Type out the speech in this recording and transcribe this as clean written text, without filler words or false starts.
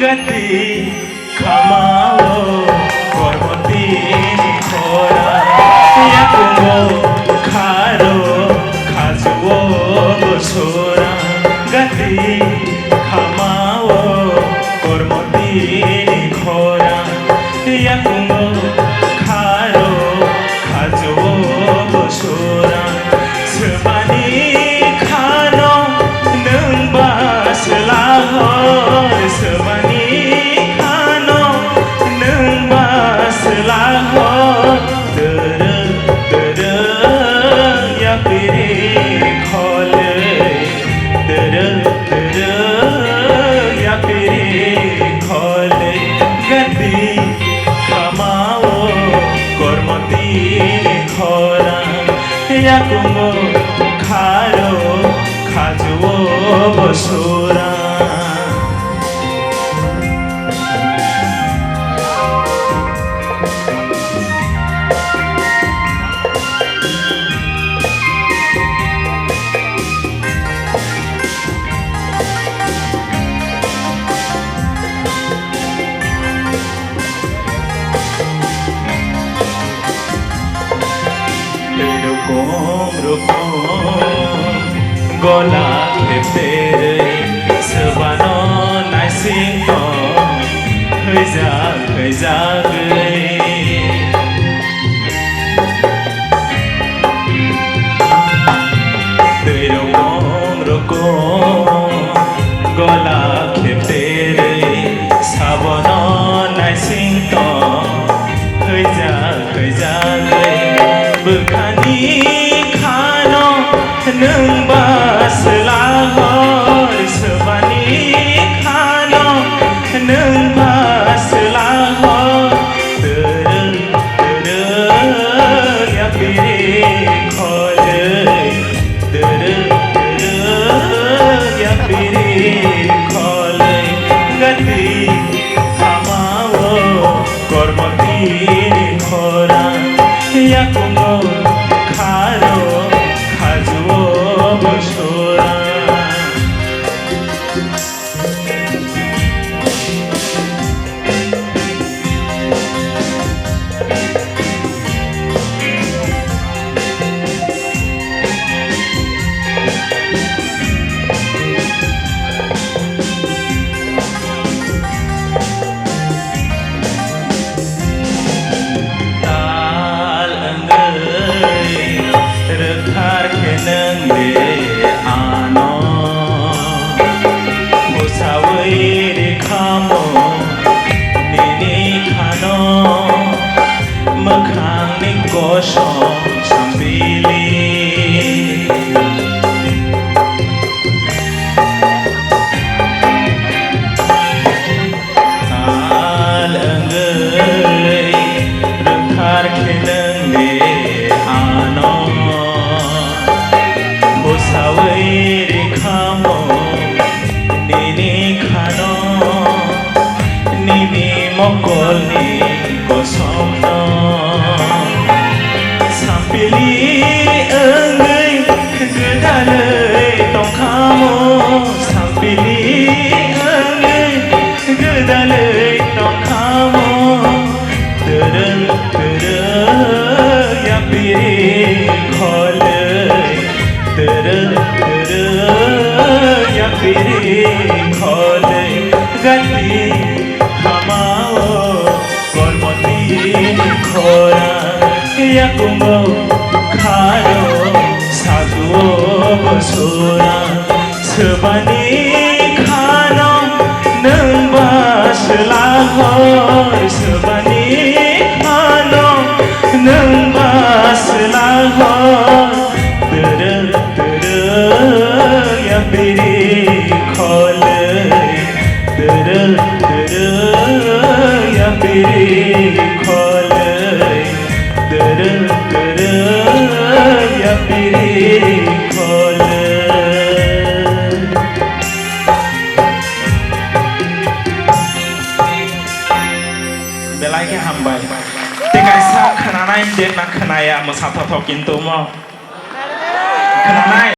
gati kamao kormoti khora yakungo kharo khajuo bosora gati kamao kormoti khora yakungo kharo khajuo bosora sebani khano nung baslahor sebani khano nung baslahor dere ya pire khole dere ya pire khole gati kamao kormoti khora yakungo kharo khajuo bosora gola kheptere sabano naising to khja gai tero mong roko gola kheptere sabano naising to khja gai bukhani khano nung baslahor sebani khano nung baslahor dere ya pire khole dere ya pire khole gati kamao kormoti khora yakungo kharo khajuo bosora mokolni kosongno sampili engai gedalei tongkamo sampili engai gedalei tongkamo dere ya pire khole dere ya pire khole gati kamao kormoti khora yakungo kharo khajuo bosora sebani khano nung baslahor sebani khano nung baslahor dere ya pire khole dere ya pire khole dere ya pire khole belai ke hambai tegai sa khananai den na khanaya mo sapatho kintu mo khananai